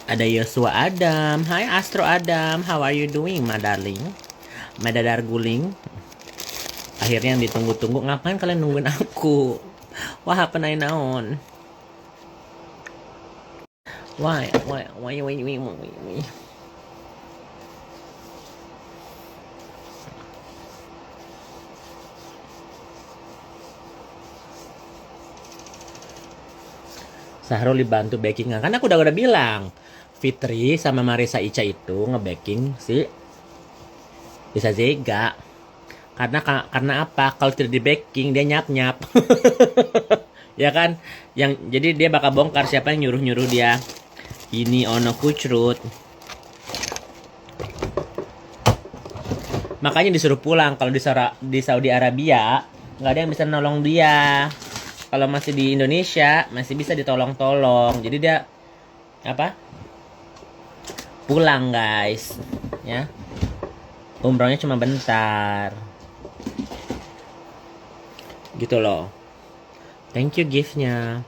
Ada Yosua Adam. Hai Astro Adam. How are you doing, my darling? My dadar guling. Akhirnya yang ditunggu-tunggu. Ngapain kalian nungguin aku? Wah, apa naon? Why? Sahrul dibantu backingan. Kan aku udah bilang. Fitri sama Marisa Ica itu nge-backing si Bisa Zega. Karena apa? Kalau tidak di backing dia nyap-nyap. Ya kan? Jadi dia bakal bongkar siapa yang nyuruh-nyuruh dia. Ini ono kucrut. Makanya disuruh pulang. Kalau di Saudi Arabia nggak ada yang bisa nolong dia. Kalau masih di Indonesia masih bisa ditolong-tolong. Jadi dia apa? Pulang guys, ya. Umrohnya cuma bentar. Gitu loh. Thank you giftnya.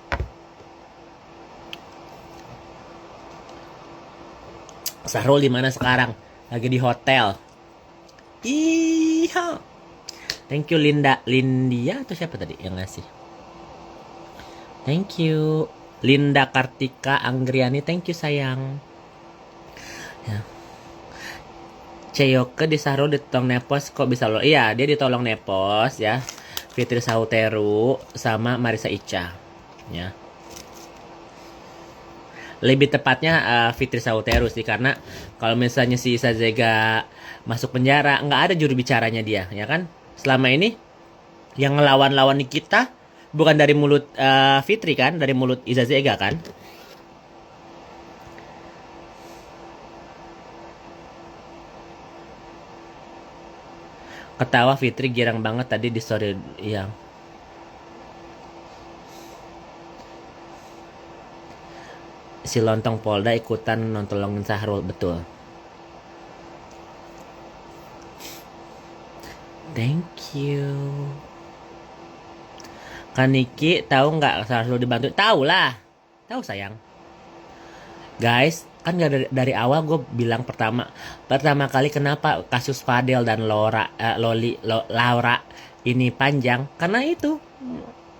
Sahrul di mana sekarang? Lagi di hotel. Iya. Thank you Lindia atau siapa tadi yang ngasih? Thank you Linda Kartika Anggriani. Thank you sayang. Ya. Ceyoke di Sahrul ditolong nepos kok bisa lo? Iya dia ditolong nepos ya. Fitri Sauteru sama Marisa Ica ya. Lebih tepatnya Fitri Sauteru sih, karena kalau misalnya si Iza Zega masuk penjara nggak ada juru bicaranya dia ya kan. Selama ini yang ngelawan-lawan kita bukan dari mulut Fitri kan, dari mulut Iza Zega kan. Ketawa Fitri girang banget tadi di story yang si lontong Polda ikutan nontolongin Sahrul, betul. Thank you. Kaniki tahu nggak Sahrul dibantu? Tahu lah, tahu sayang. Guys, kan dari awal gue bilang pertama kali kenapa kasus Fadel dan Laura ini panjang, karena itu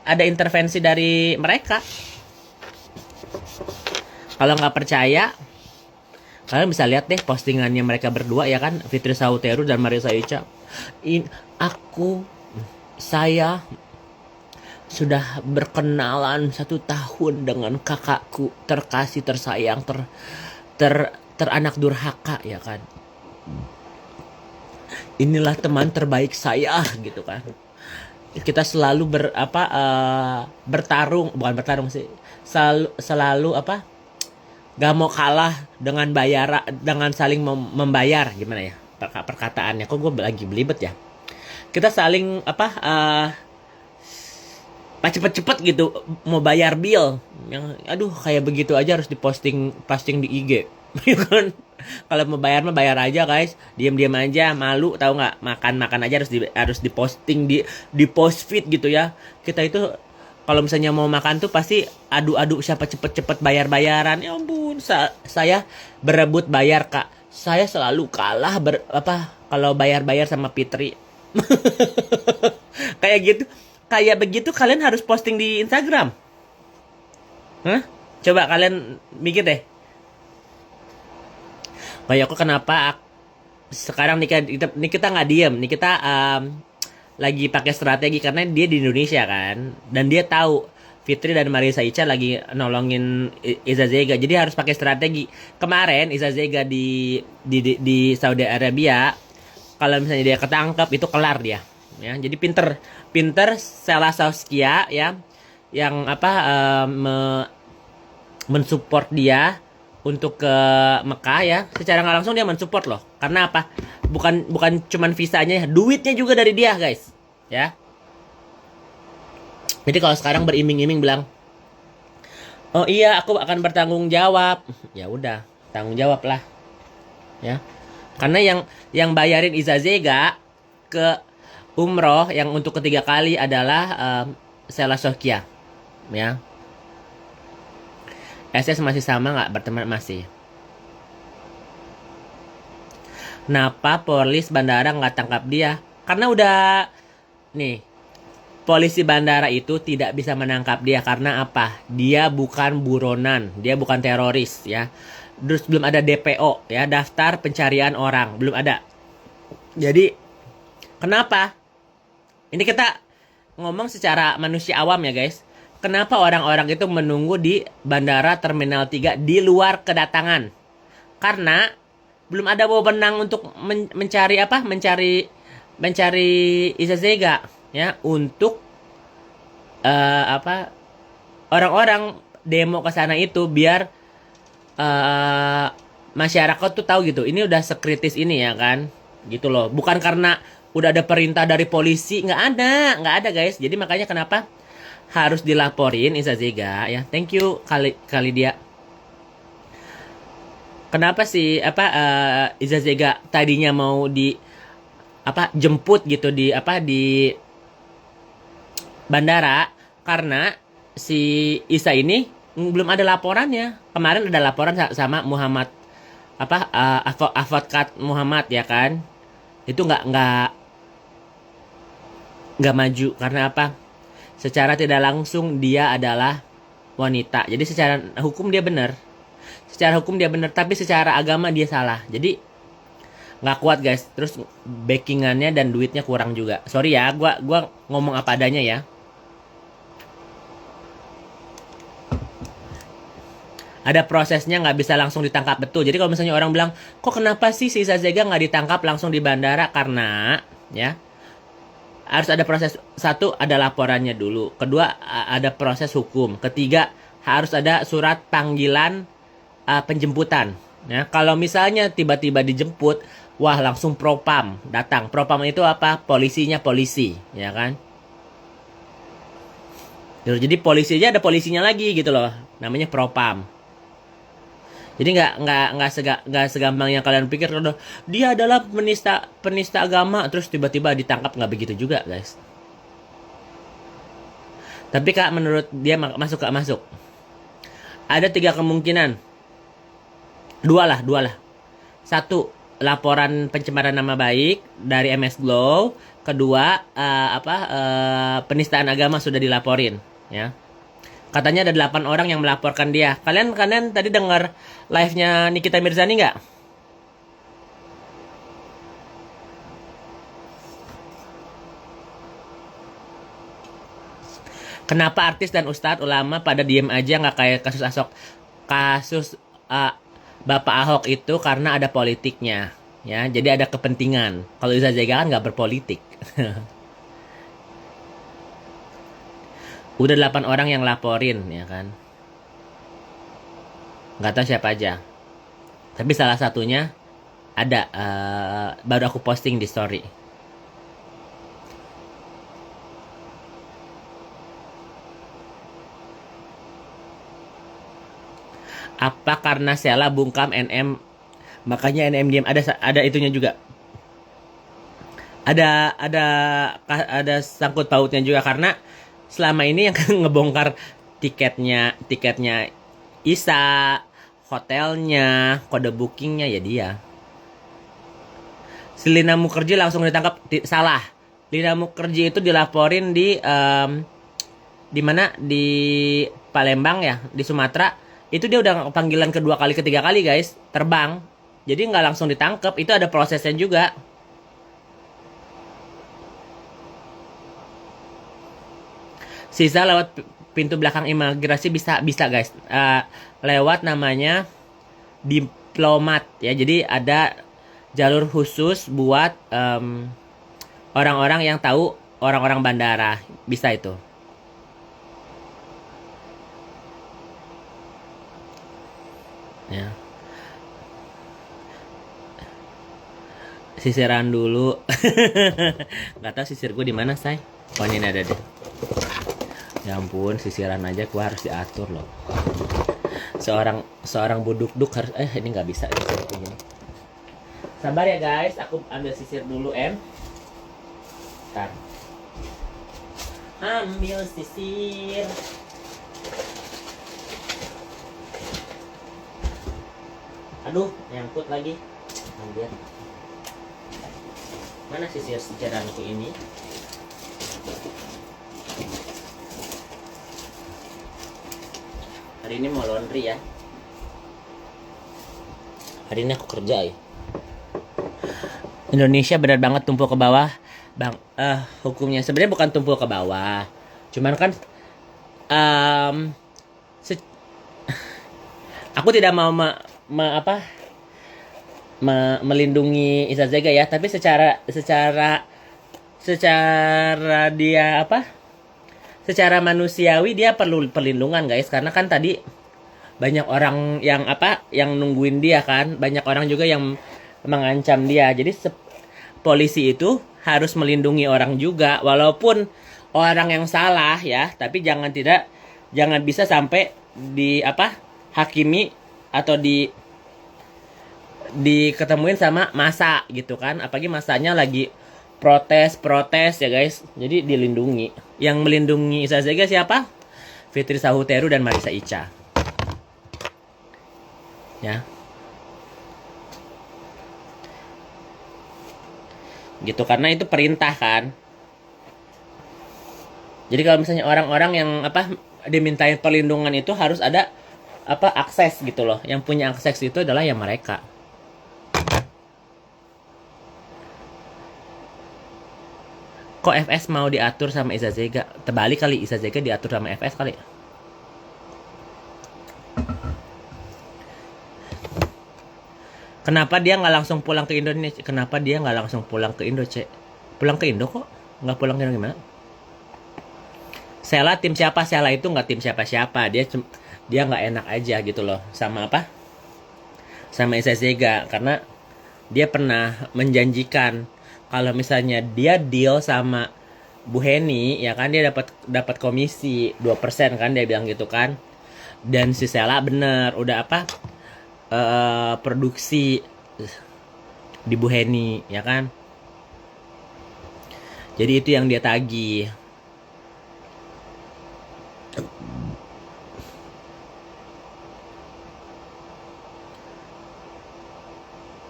ada intervensi dari mereka. Kalau nggak percaya, kalian bisa lihat deh postingannya mereka berdua ya kan, Fitri Sauteru dan Marisa Ica. Saya sudah berkenalan 1 tahun dengan kakakku terkasih, tersayang, teranak durhaka ya kan. Inilah teman terbaik saya gitu kan. Kita selalu bertarung, bukan bertarung sih, selalu gak mau kalah dengan dengan saling membayar, gimana ya perkataannya, kok gue lagi belibet ya. Kita saling cepet-cepet gitu mau bayar bill yang aduh kayak begitu aja harus posting di IG. Kan kalau mau bayar mah bayar aja guys, diam aja, malu tahu nggak, makan aja harus diposting di post feed gitu ya. Kita itu kalau misalnya mau makan tuh pasti adu siapa cepet bayar-bayaran. Ya ampun, saya berebut bayar kak, saya selalu kalah kalau bayar sama Fitri. Kayak begitu kalian harus posting di Instagram. Hah? Coba kalian mikir deh. Kayak aku kenapa sekarang nih kita nggak diem, nih kita lagi pakai strategi karena dia di Indonesia kan, dan dia tahu Fitri dan Marisa Ica lagi nolongin Iza Zega, jadi harus pakai strategi. Kemarin Iza Zega di Saudi Arabia, kalau misalnya dia ketangkep itu kelar dia ya. Jadi pinter Sela Saskia ya, yang mensupport dia untuk ke Mekah ya. Secara nggak langsung dia mensupport loh. Karena apa? Bukan cuman visanya, duitnya juga dari dia guys ya. Jadi kalau sekarang beriming-iming bilang, oh iya aku akan bertanggung jawab, ya udah tanggung jawab lah ya. Karena yang bayarin Iza Zega ke umroh yang untuk ketiga kali adalah Sela Saskia ya. SS masih sama nggak berteman? Masih. Kenapa polis bandara nggak tangkap dia? Karena udah nih, polisi bandara itu tidak bisa menangkap dia karena apa? Dia bukan buronan, dia bukan teroris ya. Terus belum ada DPO ya, daftar pencarian orang, belum ada. Jadi kenapa? Ini kita ngomong secara manusia awam ya guys. Kenapa orang-orang itu menunggu di bandara Terminal 3 di luar kedatangan? Karena belum ada wewenang untuk mencari apa? Mencari Izazega ya untuk apa? Orang-orang demo ke sana itu biar masyarakat tuh tahu gitu. Ini udah sekritis ini ya kan? Gitu loh. Bukan karena udah ada perintah dari polisi, nggak ada guys. Jadi makanya kenapa harus dilaporin Izazega ya. Thank you kali dia. Kenapa sih apa Izazega tadinya mau di apa jemput gitu di apa di bandara karena si Isa ini belum ada laporannya. Kemarin ada laporan sama Muhammad apa advokat Muhammad ya kan. Itu nggak maju karena apa? Secara tidak langsung dia adalah wanita. Jadi secara hukum dia benar. Secara hukum dia benar, tapi secara agama dia salah. Jadi nggak kuat guys. Terus backingannya dan duitnya kurang juga. Sorry ya, gua ngomong apa adanya ya. Ada prosesnya, nggak bisa langsung ditangkap betul. Jadi kalau misalnya orang bilang, kok kenapa sih si Izazega nggak ditangkap langsung di bandara? Karena ya harus ada proses. Satu, ada laporannya dulu. Kedua, ada proses hukum. Ketiga, harus ada surat panggilan penjemputan. Ya, kalau misalnya tiba-tiba dijemput, wah langsung propam datang. Propam itu apa? Polisinya polisi, ya kan? Jadi polisi aja ada polisinya lagi gitu loh. Namanya propam. Jadi nggak segampang yang kalian pikir kalau dia adalah penista agama terus tiba-tiba ditangkap, nggak begitu juga guys. Tapi kak menurut dia masuk. Ada 3 kemungkinan. Dua lah. Satu, laporan pencemaran nama baik dari MS Glow. Kedua, penistaan agama sudah dilaporin ya. Katanya ada 8 orang yang melaporkan dia. Kalian tadi dengar live-nya Nikita Mirzani nggak? Kenapa artis dan ustadz ulama pada diem aja nggak kayak kasus Bapak Ahok itu karena ada politiknya, ya. Jadi ada kepentingan. Kalau Izazega kan nggak berpolitik. Udah 8 orang yang laporin, ya kan. Nggak tahu siapa aja. Tapi salah satunya ada baru aku posting di story. Apa karena Sheila bungkam NM makanya NM diam? Ada itunya juga. Ada sangkut pautnya juga karena selama ini yang ngebongkar tiketnya Isa, hotelnya, kode bookingnya ya dia. Si Lina Mukherjee langsung ditangkap. Salah. Lina Mukherjee itu dilaporin di mana, di Palembang ya, di Sumatera. Itu dia udah panggilan kedua kali, ketiga kali guys, terbang. Jadi nggak langsung ditangkap, itu ada prosesnya juga. Sisa lewat pintu belakang imigrasi bisa guys. Lewat namanya diplomat ya. Jadi ada jalur khusus buat orang-orang yang tahu orang-orang bandara, bisa itu. Ya. Sisiran dulu. Nggak tahu sisir gue di mana, say. Oh, ini ada deh. Ya ampun, sisiran aja gua harus diatur loh. Seorang buduk-duk harus ini nggak bisa ini. Sabar ya guys, aku ambil sisir dulu Ntar. Ambil sisir. Aduh, nyangkut lagi. Ambil. Mana sisir sisiranku ini? Hari ini mau laundry ya. Hari ini aku kerja ya. Indonesia benar banget tumpul ke bawah. Hukumnya sebenarnya bukan tumpul ke bawah. Cuman kan aku tidak mau melindungi Isazega ya, tapi secara dia secara manusiawi dia perlu perlindungan guys, karena kan tadi banyak orang yang nungguin dia kan, banyak orang juga yang mengancam dia. Jadi polisi itu harus melindungi orang juga, walaupun orang yang salah ya, tapi jangan bisa sampai hakimi atau diketemuin sama masa gitu kan, apalagi masanya lagi protes ya guys. Jadi dilindungi. Yang melindungi Isazega siapa? Fitri Sahuteru dan Marissa Ica ya, gitu, karena itu perintah kan. Jadi kalau misalnya orang-orang yang dimintain perlindungan itu harus ada akses gitu loh. Yang punya akses itu adalah yang mereka. Kok FS mau diatur sama Isazega? Terbalik kali, Isazega diatur sama FS kali. Kenapa dia nggak langsung pulang ke Indonesia? Kenapa dia nggak langsung pulang ke Indo, Cek? Pulang ke Indo kok? Nggak pulang ke Indo gimana? Sela tim siapa? Sela itu nggak tim siapa-siapa. Dia nggak enak aja gitu loh sama sama Isazega, karena dia pernah menjanjikan kalau misalnya dia deal sama Bu Heni ya kan, dia dapat komisi 2% kan, dia bilang gitu kan. Dan si Sela bener udah produksi di Bu Heni ya kan. Jadi itu yang dia tagih.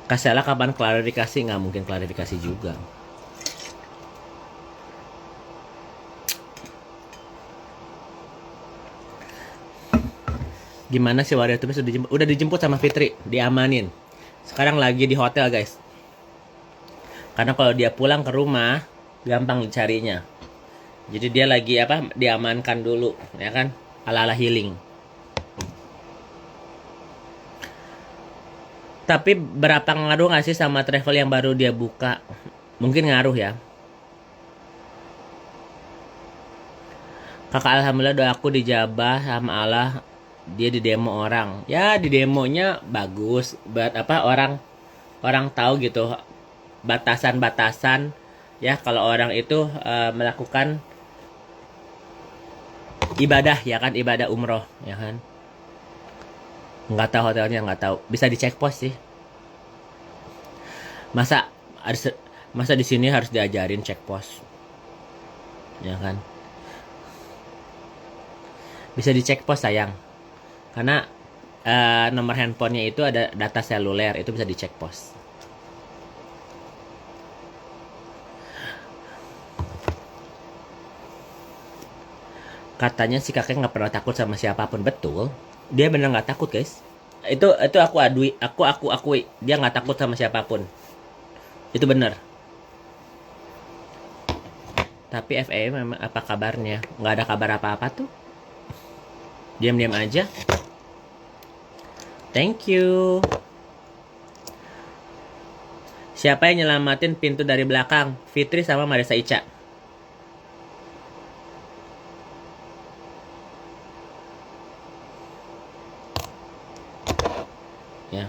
Kasela kapan klarifikasi? Nggak mungkin klarifikasi juga. Gimana sih Wario itu udah dijemput sama Fitri, diamanin. Sekarang lagi di hotel guys. Karena kalau dia pulang ke rumah gampang dicarinya. Jadi dia lagi diamankan dulu ya kan, ala-ala healing. Tapi berapa ngaruh nggak sih sama travel yang baru dia buka? Mungkin ngaruh ya. Kakak alhamdulillah doaku dijabah sama Allah. Dia di demo orang. Ya di demonya bagus. Buat orang tahu gitu batasan-batasan ya, kalau orang itu melakukan ibadah ya kan, ibadah umroh ya kan. Nggak tahu hotelnya, nggak tahu. Bisa dicek pos sih. Masa di sini harus diajarin cek pos, ya kan? Bisa dicek pos sayang, karena nomor handphonenya itu ada data seluler, itu bisa dicek pos. Katanya si kakek nggak pernah takut sama siapapun. Betul, dia bener nggak takut guys. Itu aku akui dia nggak takut sama siapapun. Itu bener. Tapi FE memang apa kabarnya? Nggak ada kabar apa-apa tuh. Diam-diam aja. Thank you. Siapa yang nyelamatin pintu dari belakang? Fitri sama Marissa Ica. Ya.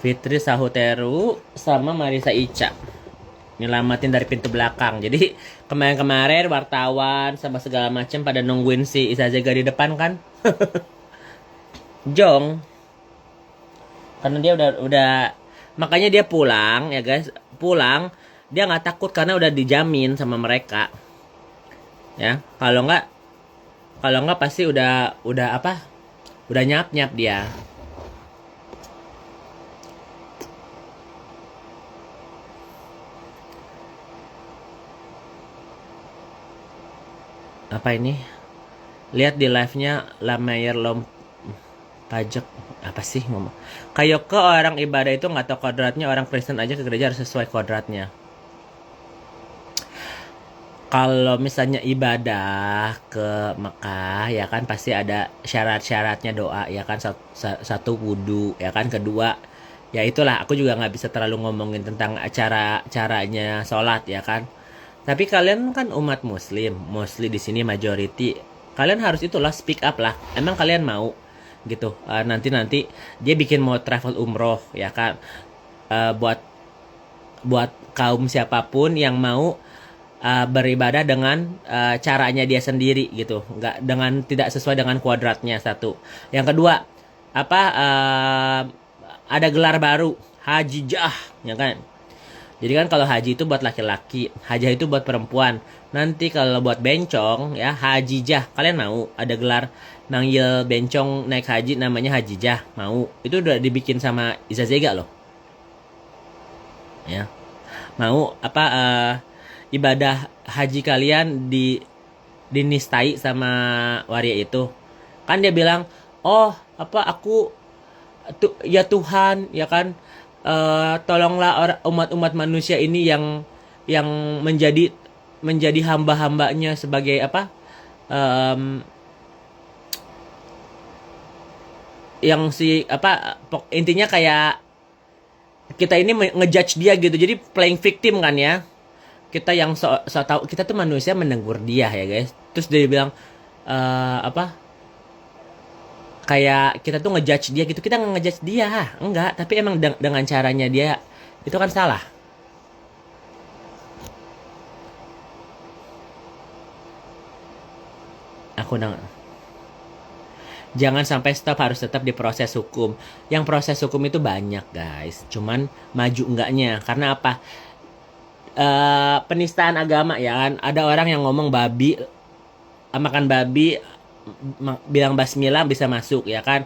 Fitri Sahuteru sama Marissa Ica nyelamatin dari pintu belakang. Jadi kemarin-kemarin wartawan sama segala macam pada nungguin si Isazega di depan kan. Jong. Karena dia udah makanya dia pulang ya guys. Pulang dia nggak takut karena udah dijamin sama mereka. Ya, kalau nggak pasti udah nyap-nyap dia. Apa ini? Lihat di live-nya Lamayer Lom pajak apa sih ngomong? Kayak ke orang ibadah itu nggak tahu kodratnya, orang Kristen aja ke gereja harus sesuai kodratnya. Kalau misalnya ibadah ke Mekah ya kan pasti ada syarat-syaratnya doa ya kan, satu wudu ya kan, kedua ya itulah, aku juga nggak bisa terlalu ngomongin tentang caranya sholat ya kan. Tapi kalian kan umat muslim, mostly di sini majority, kalian harus itulah speak up lah. Emang kalian mau gitu? Nanti dia bikin mau travel umroh ya kan, buat kaum siapapun yang mau beribadah dengan caranya dia sendiri gitu, nggak dengan tidak sesuai dengan kuadratnya, satu. Yang kedua, apa ada gelar baru hajijah ya kan. Jadi kan kalau haji itu buat laki-laki, hajah itu buat perempuan. Nanti kalau buat bencong ya hajijah, kalian mau ada gelar nanggil bencong naik haji namanya hajijah, mau? Itu udah dibikin sama Izazega loh ya. Mau apa ibadah haji kalian dinistai sama waria itu, kan dia bilang, oh apa aku ya Tuhan ya kan, tolonglah umat-umat manusia ini yang menjadi hamba-hambanya sebagai apa, em, yang si apa intinya kayak kita ini ngejudge dia gitu, jadi playing victim kan ya. Kita yang so tahu kita tuh manusia menegur dia ya guys, terus dia bilang apa kayak kita tuh ngejudge dia gitu. Kita nggak ngejudge dia, enggak, tapi emang dengan caranya dia itu kan salah. Aku nang Jangan sampai stop, harus tetap diproses hukum. Yang proses hukum itu banyak guys, cuman maju enggaknya karena apa? Penistaan agama ya kan, ada orang yang ngomong babi, makan babi, bilang basmillah bisa masuk ya kan,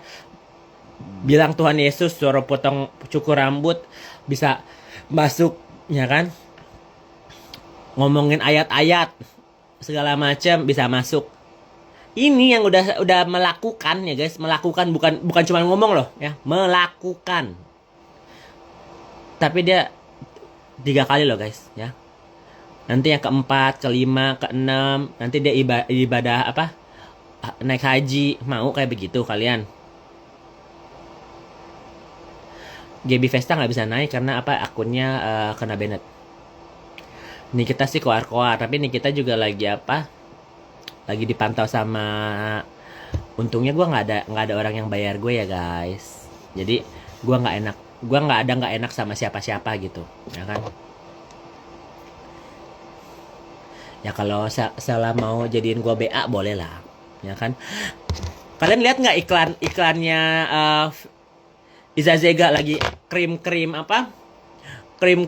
bilang Tuhan Yesus suruh potong cukur rambut bisa masuk ya kan, ngomongin ayat-ayat segala macam bisa masuk. Ini yang udah melakukan ya guys, melakukan, bukan bukan cuma ngomong loh ya, melakukan. Tapi dia 3 kali loh guys ya. Nanti yang keempat, kelima, keenam, nanti dia ibadah apa? Naik haji, mau kayak begitu kalian? GB Vesta nggak bisa naik karena apa? Akunnya kena banned. Nih kita sih koar-koar, tapi nih kita juga lagi apa? Lagi dipantau sama. Untungnya gue nggak ada orang yang bayar gue ya guys. Jadi gue nggak enak sama siapa-siapa gitu, ya kan? Ya kalau salah mau jadiin gue BA boleh lah, ya kan? Kalian lihat nggak iklannya Izazega lagi krim apa? Krim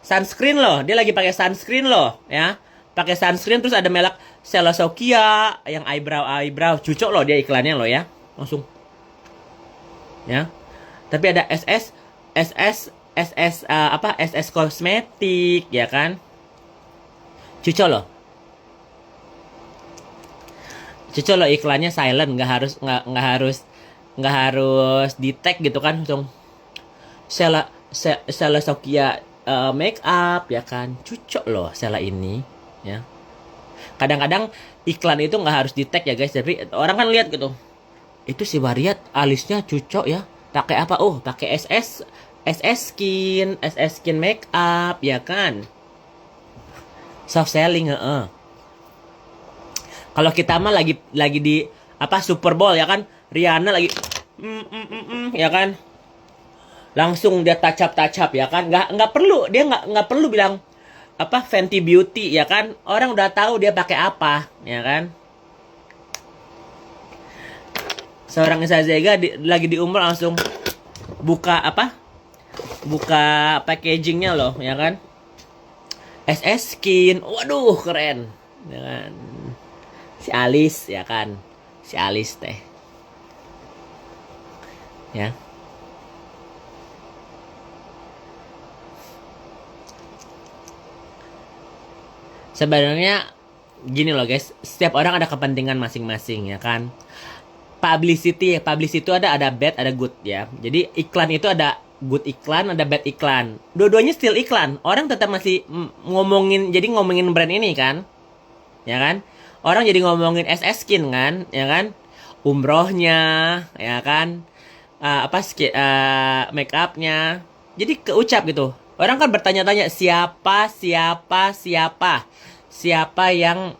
sunscreen loh. Dia lagi pakai sunscreen loh, ya. Pakai sunscreen terus ada merek Celosokia yang eyebrow. Cucok loh dia iklannya loh ya. Langsung. Ya. Tapi ada SS kosmetik ya kan? Cucok loh. Cucok loh iklannya silent, nggak harus di tag gitu kan, langsung Sela Sokia make up ya kan, cucok loh Sela ini ya. Kadang-kadang iklan itu nggak harus di tag ya guys, tapi orang kan lihat gitu, itu si Wariat alisnya cucok ya, pakai apa? Oh pakai SS skin make up ya kan, soft selling Kalau kita mah lagi di apa Super Bowl ya kan, Rihanna lagi ya kan, langsung dia touch up ya kan, nggak perlu, dia nggak perlu bilang apa Fenty Beauty ya kan, orang udah tahu dia pakai apa ya kan. Seorang Izazega lagi di umur langsung buka packagingnya loh ya kan, SS Skin, waduh keren ya kan. Si Alis ya kan, si Alis teh ya. Sebenarnya gini loh guys, setiap orang ada kepentingan masing-masing ya kan. Publicity itu ada bad ada good ya. Jadi iklan itu ada good iklan, ada bad iklan. Dua-duanya still iklan. Orang tetap masih ngomongin brand ini kan. Ya kan? Orang jadi ngomongin SS Skin kan, ya kan? Umrohnya, ya kan? Make upnya. Jadi keucap gitu. Orang kan bertanya-tanya siapa yang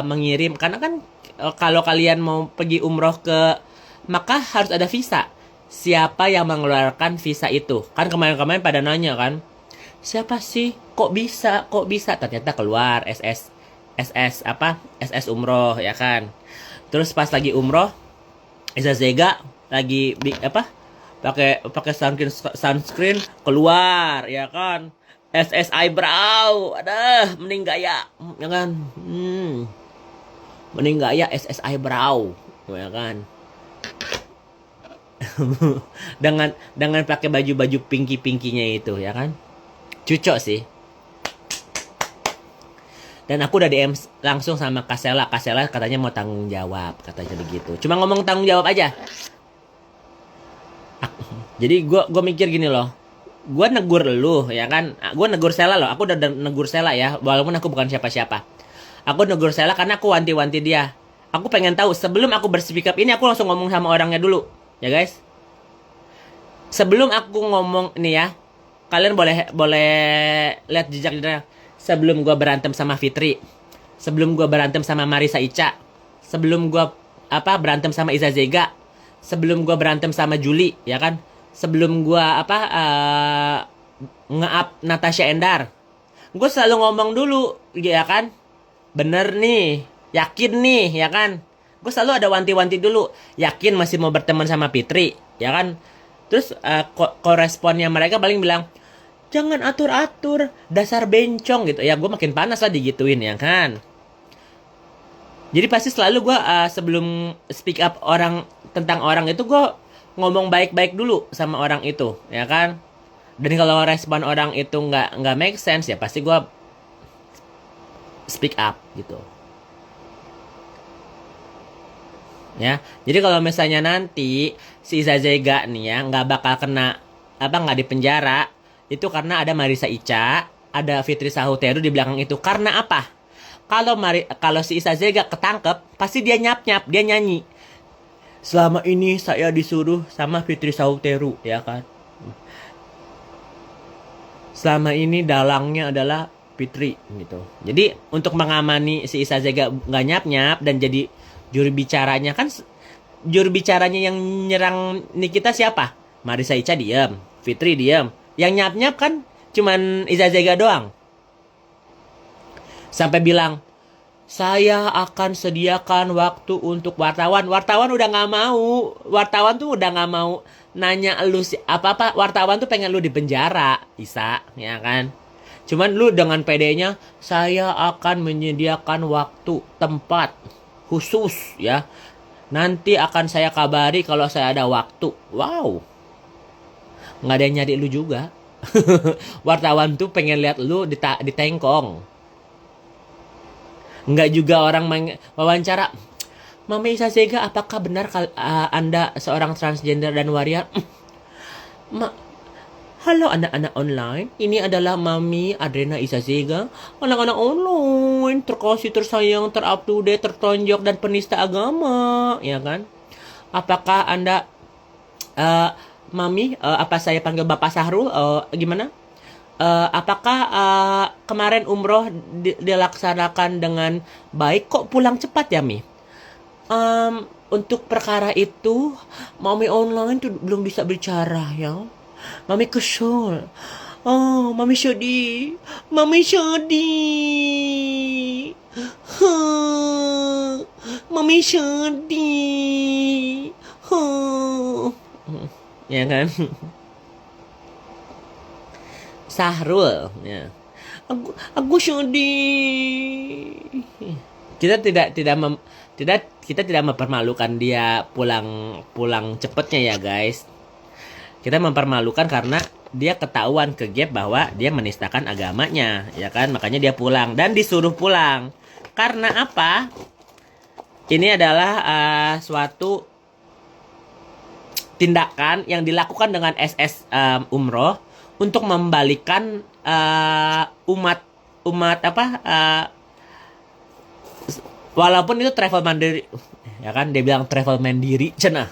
mengirim, karena kan kalau kalian mau pergi umroh ke Makkah harus ada visa. Siapa yang mengeluarkan visa itu? Kan kemarin-kemarin pada nanya kan, siapa sih? Kok bisa? Ternyata keluar SS umroh ya kan. Terus pas lagi umroh, Iza Zega lagi pakai sunscreen keluar ya kan. SS eyebrow, ada mending gaya ya kan. Mending gaya SS eyebrow ya kan. dengan pakai baju pinky-pinkynya itu ya kan. Cucok sih. Dan aku udah DM langsung sama Kasela katanya mau tanggung jawab, katanya begitu. Cuma ngomong tanggung jawab aja. Jadi gue mikir gini loh. Gue negur lu ya kan. Gue negur Sela loh. Aku udah negur Sela ya, walaupun aku bukan siapa-siapa. Aku negur Sela karena aku wanti-wanti dia. Aku pengen tahu sebelum aku berspeak up ini, aku langsung ngomong sama orangnya dulu. Ya guys. Sebelum aku ngomong ini ya, kalian boleh lihat jejak-jejaknya. Sebelum gue berantem sama Fitri, sebelum gue berantem sama Marisa Ica, sebelum gue berantem sama Iza Zega, sebelum gue berantem sama Juli, ya kan? Sebelum gue nge-up Natasha Endar, gue selalu ngomong dulu, ya kan? Bener nih, yakin nih, ya kan? Gue selalu ada wanti-wanti dulu, yakin masih mau berteman sama Fitri, ya kan? Terus koresponnya mereka paling bilang, jangan atur-atur, dasar bencong gitu. Ya gue makin panas lah digituin ya kan. Jadi pasti selalu gue sebelum speak up tentang orang itu, gue ngomong baik-baik dulu sama orang itu, ya kan. Dan kalau respon orang itu nggak make sense, ya pasti gue speak up gitu. Ya, jadi kalau misalnya nanti si Iza Zega nih ya nggak bakal kena nggak dipenjara, itu karena ada Marisa Ica, ada Fitri Sahuteru di belakang itu. Karena apa? Kalau si Iza Zega ketangkep, pasti dia nyap-nyap, dia nyanyi. Selama ini saya disuruh sama Fitri Sahuteru, ya kan? Selama ini dalangnya adalah Fitri, gitu. Jadi untuk mengamani si Iza Zega nggak nyap-nyap dan jadi juru bicaranya, kan juru bicaranya yang nyerang Nikita siapa? Marisa Ica diam, Fitri diam. Yang nyap-nyap kan cuman Iza Zega doang. Sampai bilang, saya akan sediakan waktu untuk wartawan. Wartawan udah gak mau. Wartawan tuh udah gak mau nanya lu apa-apa. Wartawan tuh pengen lu di penjara, Isa, ya kan? Cuman lu dengan pedenya, saya akan menyediakan waktu, tempat khusus ya. Nanti akan saya kabari kalau saya ada waktu. Wow. Nggak ada yang nyari lu juga. Wartawan tuh pengen lihat lu ditengkong. Nggak juga orang wawancara, Mami Iza Zega, apakah benar Anda seorang transgender dan waria? Halo anak-anak online, ini adalah Mami Adrena Iza Zega. Anak-anak online, terkasih, tersayang, terupdate, tertonjok, dan penista agama, ya kan? Apakah Anda Mami, apa saya panggil Bapak Sahrul? Gimana? Apakah kemarin umroh dilaksanakan dengan baik? Kok pulang cepat ya, Mi? Untuk perkara itu, Mami online tuh belum bisa bicara ya. Mami kesel. Oh, Mami sedih. Mami sedih. Mami sedih. Ya kan? Sahrul ya. Aku sedih. Kita tidak mempermalukan dia pulang cepetnya ya guys. Kita mempermalukan karena dia ketahuan ke Gap bahwa dia menistakan agamanya, ya kan? Makanya dia pulang dan disuruh pulang. Karena apa? Ini adalah suatu tindakan yang dilakukan dengan SS umroh untuk membalikan umat apa walaupun itu travel mandiri, ya kan, dia bilang travel mandiri cenah,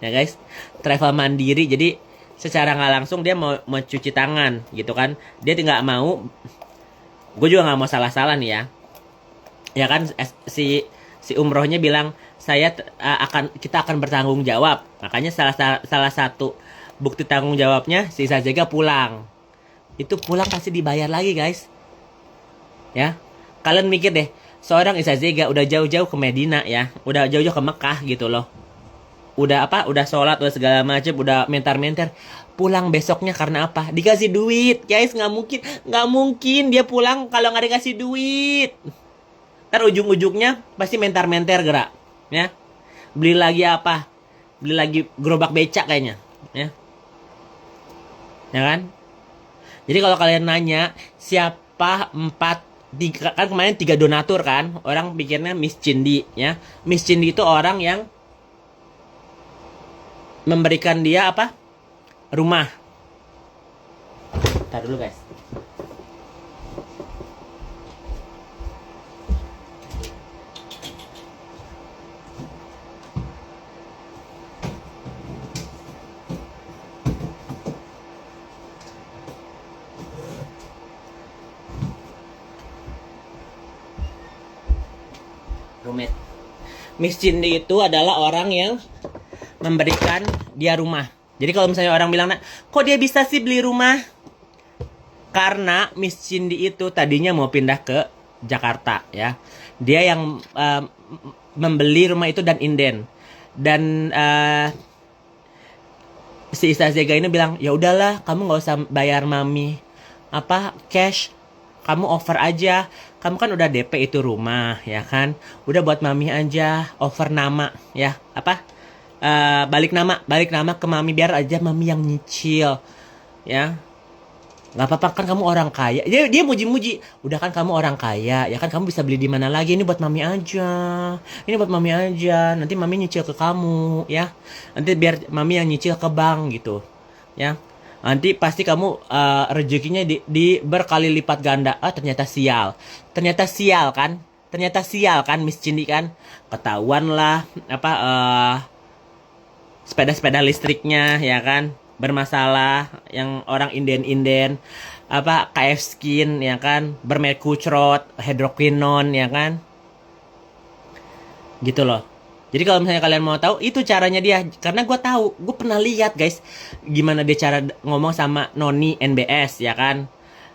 ya guys, travel mandiri. Jadi secara nggak langsung dia mau cuci tangan gitu kan, dia tidak mau. Gue juga nggak mau salah-salah nih ya kan, si umrohnya bilang kita akan bertanggung jawab. Makanya salah satu bukti tanggung jawabnya si Zazega pulang. Itu pulang pasti dibayar lagi guys. Ya, kalian mikir deh, seorang Zazega udah jauh-jauh ke Medina ya, udah jauh-jauh ke Mekah gitu loh. Udah sholat, udah segala macam, udah mentar-mentar. Pulang besoknya karena apa? Dikasih duit, guys. Nggak mungkin dia pulang kalau nggak dikasih duit. Ntar ujung-ujungnya pasti mentar-mentar gerak, ya. Beli lagi apa? Beli lagi gerobak becak kayaknya, ya. Ya kan? Jadi kalau kalian nanya siapa kan kemarin 3 donatur kan, orang pikirnya Miss Cindy, ya. Miss Cindy itu orang yang memberikan dia apa? Rumah. Ntar dulu guys. Rumit. Miss Cindy itu adalah orang yang memberikan dia rumah. Jadi kalau misalnya orang bilang, kok dia bisa sih beli rumah? Karena Miss Cindy itu tadinya mau pindah ke Jakarta, ya. Dia yang membeli rumah itu dan inden. Dan si Zazega ini bilang, ya udahlah, kamu nggak usah bayar mami cash, kamu over aja. Kamu kan udah DP itu rumah, ya kan? Udah buat mami aja, over nama, ya. Balik nama ke mami, biar aja mami yang nyicil, ya. Nggak apa-apa, kan kamu orang kaya. Dia muji-muji, udah kan kamu orang kaya, ya kan, kamu bisa beli di mana lagi. Ini buat mami aja, nanti mami nyicil ke kamu, ya. Nanti biar mami yang nyicil ke bank gitu, ya. Nanti pasti kamu rezekinya di berkali lipat ganda. Ternyata sial kan Miss Cindy kan, ketahuan lah sepeda listriknya, ya kan, bermasalah, yang orang inden KF Skin, ya kan, bermerkucrot, hidroquinon, ya kan, gitu loh. Jadi kalau misalnya kalian mau tahu, itu caranya dia. Karena gue tahu, gue pernah lihat guys, gimana dia cara ngomong sama Noni NBS, ya kan.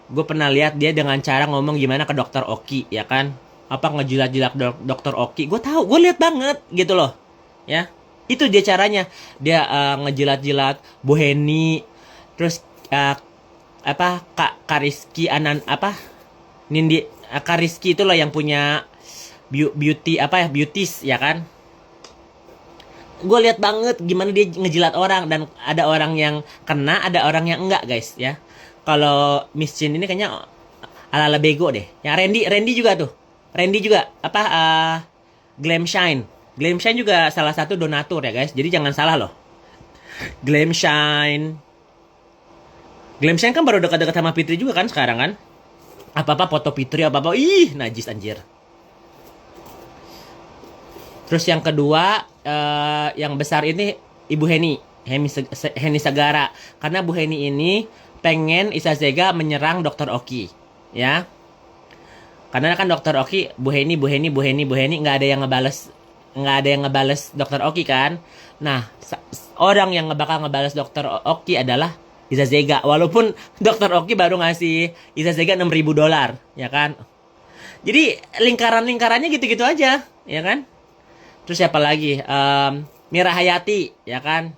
Gue pernah lihat dia dengan cara ngomong gimana ke Dokter Oki, ya kan. Ngejilat-jilat Dokter Oki. Gue tahu, gue lihat banget gitu loh, ya. Itu dia caranya. Dia ngejilat-jilat Bu Heni, terus Kariski Nindi Kariski itu loh yang punya beauties, ya kan. Gue lihat banget gimana dia ngejilat orang, dan ada orang yang kena, ada orang yang enggak guys, ya. Kalau Miss Chin ini kayaknya ala-ala bego deh. Yang Randy juga tuh. Glam Shine juga salah satu donatur ya guys. Jadi jangan salah loh. Glam Shine kan baru dekat-dekat sama Fitri juga kan sekarang kan. Apa-apa foto Fitri, apa-apa. Ih, najis anjir. Terus yang kedua, yang besar ini Ibu Heni Sagara. Karena Bu Heni ini pengen Zazega menyerang Dokter Oki, ya. Karena kan Dokter Oki, Bu Heni nggak ada yang ngebales Dokter Oki kan. Nah, orang yang bakal ngebales Dokter Oki adalah Zazega. Walaupun Dokter Oki baru ngasih Zazega $6.000, ya kan. Jadi lingkarannya gitu-gitu aja, ya kan. Terus siapa lagi? Mira Hayati, ya kan.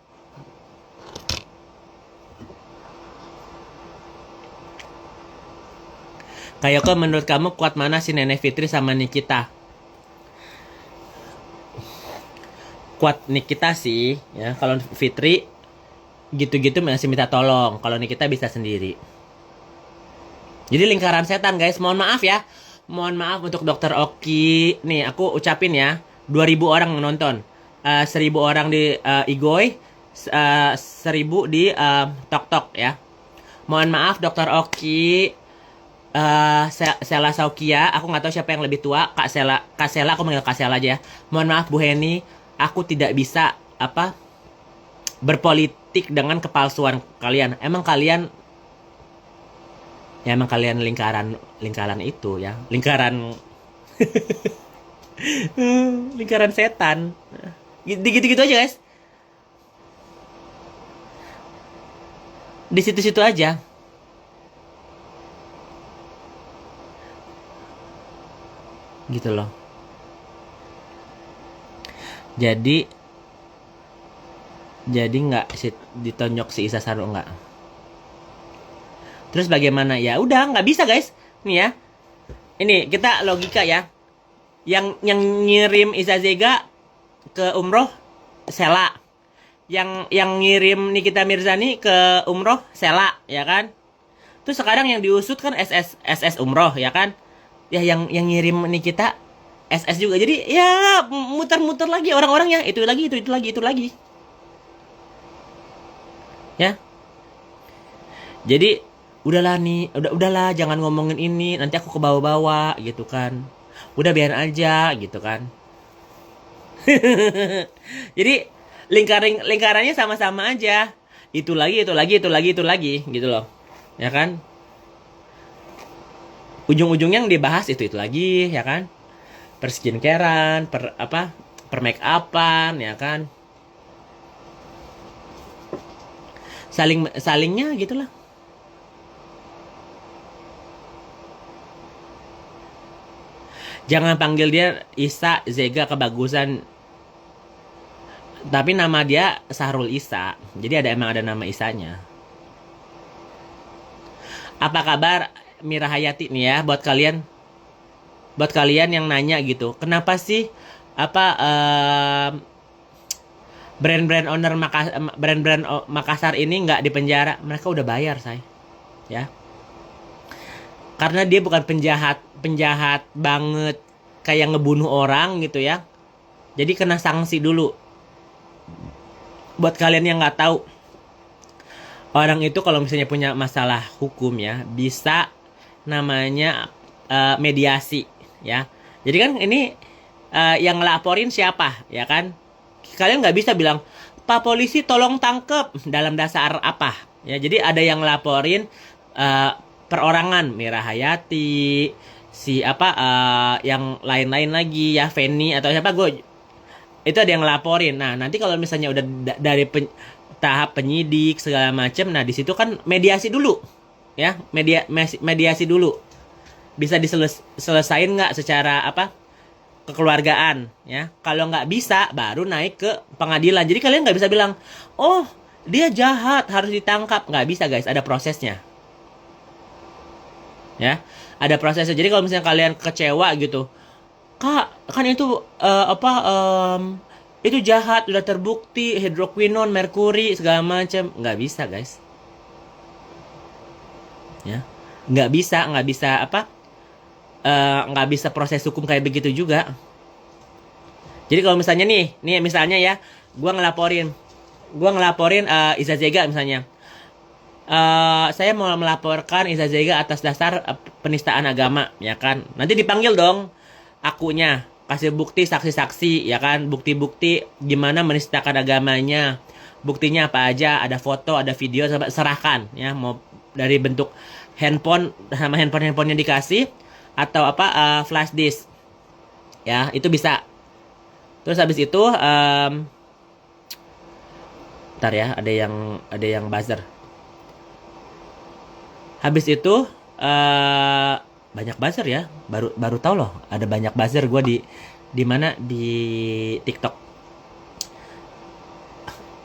Kayoko, menurut kamu kuat mana si Nenek Fitri sama Nikita? Kuat Nikita sih, ya. Kalau Fitri gitu-gitu masih minta tolong. Kalau Nikita bisa sendiri. Jadi lingkaran setan guys. Mohon maaf ya. Mohon maaf untuk Dokter Oki. Nih, aku ucapin ya. 2.000 orang nonton. 1.000 orang di Igoy. 1.000 di Tok Tok ya. Mohon maaf Dokter Oki. Sela Saukia. Aku nggak tahu siapa yang lebih tua. Kak Sela, aku manggil Kak Sela aja ya. Mohon maaf Bu Heni. Aku tidak bisa berpolitik dengan kepalsuan kalian. Emang kalian lingkaran itu ya, lingkaran setan. Gitu-gitu aja guys, di situ-situ aja gitu loh. Jadi nggak ditonjok si Isa Saru nggak. Terus bagaimana? Ya udah nggak bisa guys. Nih ya. Ini kita logika ya. Yang ngirim Iza Zega ke umroh Sela. Yang ngirim Nikita Mirzani ke umroh Sela, ya kan? Terus sekarang yang diusut kan SS umroh, ya kan? Ya yang ngirim Nikita SS juga. Jadi ya muter-muter lagi orang-orangnya. Itu lagi. Ya. Jadi udahlah nih, udahlah jangan ngomongin ini, nanti aku kebawa-bawa gitu kan. Udah biar aja gitu kan. Jadi lingkarannya sama-sama aja. Itu lagi gitu loh. Ya kan? Ujung-ujungnya yang dibahas itu lagi, ya kan? Per skincarean, per make upan, ya kan? Salingnya gitulah. Jangan panggil dia Isa Zega kebagusan. Tapi nama dia Sahrul Isa. Jadi emang ada nama Isanya. Apa kabar Mira Hayati nih ya buat kalian yang nanya gitu. Kenapa sih brand-brand owner Makassar ini nggak dipenjara? Mereka udah bayar, say. Ya. Karena dia bukan penjahat banget kayak ngebunuh orang gitu ya. Jadi kena sanksi dulu. Buat kalian yang nggak tahu, orang itu kalau misalnya punya masalah hukum ya, bisa namanya mediasi ya. Jadi kan ini yang ngelaporin siapa ya kan? Kalian nggak bisa bilang, Pak Polisi tolong tangkep dalam dasar apa ya. Jadi ada yang ngelaporin perorangan, Mira Hayati, yang lain-lain lagi ya, Feni atau siapa, itu ada yang ngelaporin. Nah nanti kalau misalnya udah dari tahap penyidik segala macam, nah di situ kan mediasi dulu ya, mediasi dulu, bisa diselesain nggak secara kekeluargaan ya. Kalau nggak bisa baru naik ke pengadilan. Jadi kalian nggak bisa bilang, oh dia jahat harus ditangkap. Nggak bisa guys, ada prosesnya ya, ada prosesnya. Jadi kalau misalnya kalian kecewa gitu, Kak kan itu itu jahat, udah terbukti hidroquinon, merkuri segala macam, nggak bisa guys ya, nggak bisa nggak bisa proses hukum kayak begitu juga. Jadi kalau misalnya nih misalnya ya, gua ngelaporin Iza Zega misalnya. Saya mau melaporkan Iza Zega atas dasar penistaan agama, ya kan? Nanti dipanggil dong akunya, kasih bukti saksi-saksi, ya kan? Bukti-bukti gimana menistakan agamanya. Buktinya apa aja? Ada foto, ada video, serahkan, ya. Mau dari bentuk handphone sama handphonenya dikasih, atau flash disk, ya itu bisa. Terus habis itu, ntar ya, ada yang buzzer. Habis itu banyak buzzer ya, baru tahu loh ada banyak buzzer gue di mana, di TikTok.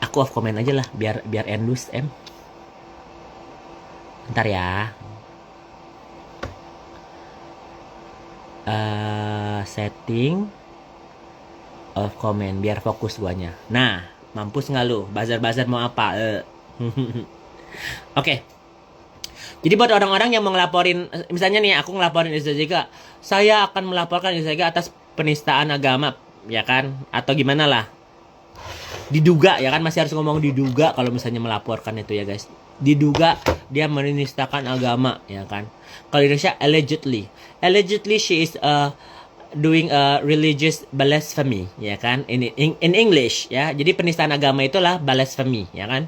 Aku off comment aja lah biar endus ntar ya. Setting off comment biar fokus guanya. Nah mampus nggak lu, buzzer mau apa? Oke. Jadi buat orang-orang yang mau ngelaporin, misalnya nih aku ngelaporin Iza Zega, saya akan melaporkan Iza Zega atas penistaan agama, ya kan? Atau gimana lah? Diduga, ya kan, masih harus ngomong diduga kalau misalnya melaporkan itu ya guys. Diduga dia menistakan agama, ya kan? Kalau di Indonesia allegedly, allegedly she is doing a religious blasphemy, ya kan? In English, ya. Jadi penistaan agama itulah blasphemy, ya kan?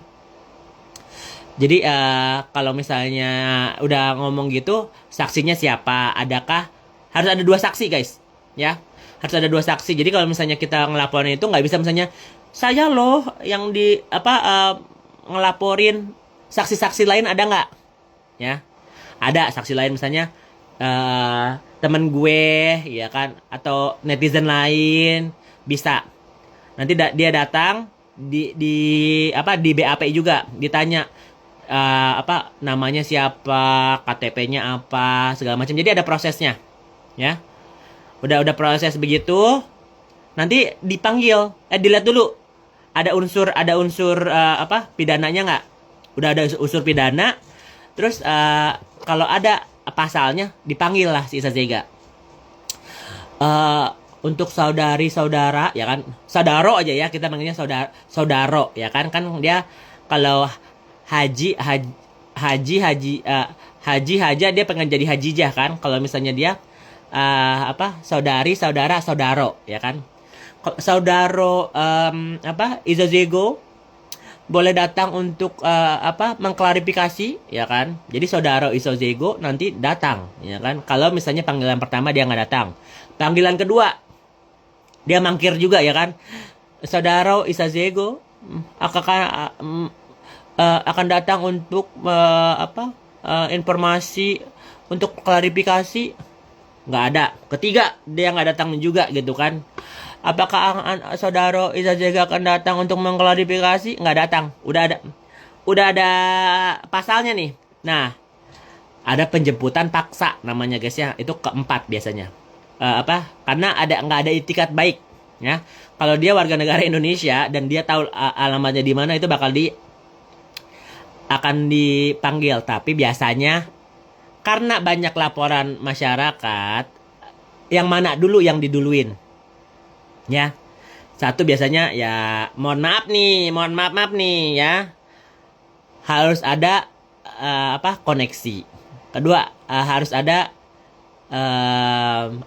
Jadi kalau misalnya udah ngomong gitu, saksinya siapa? Adakah harus ada 2 saksi guys, ya? Harus ada 2 saksi. Jadi kalau misalnya kita ngelaporin itu nggak bisa misalnya saya loh yang di ngelaporin, saksi-saksi lain ada nggak? Ya, ada saksi lain misalnya temen gue, ya kan? Atau netizen lain bisa. Nanti dia datang di BAP juga ditanya namanya siapa, KTP-nya apa, segala macam. Jadi ada prosesnya, ya. Udah proses begitu, nanti dipanggil, dilihat dulu ada unsur pidananya nggak. Udah ada unsur pidana, terus kalau ada pasalnya dipanggil lah si Iza Zega. Untuk saudari-saudara, ya kan, saudaro aja ya, kita manggilnya saudaro, ya kan dia kalau haji haja dia pengen jadi hajijah kan. Kalau misalnya dia saudari, saudara, saudaro, ya kan. Saudaro Iza Zega boleh datang untuk mengklarifikasi, ya kan. Jadi saudara Iza Zega nanti datang, ya kan. Kalau misalnya panggilan pertama dia nggak datang, panggilan kedua dia mangkir juga, ya kan. Saudara Iza Zega akan datang untuk informasi untuk klarifikasi, nggak ada. Ketiga dia nggak datang juga gitu kan. Apakah saudara Iza Zega akan datang untuk mengklarifikasi? Nggak datang. Udah ada pasalnya nih. Nah, ada penjemputan paksa namanya guys ya. Itu keempat biasanya. Karena nggak ada itikat baik, ya. Kalau dia warga negara Indonesia dan dia tahu alamatnya di mana, itu akan dipanggil. Tapi biasanya karena banyak laporan masyarakat, yang mana dulu yang diduluin, ya. Satu biasanya ya mohon maaf nih ya, harus ada koneksi. Kedua harus ada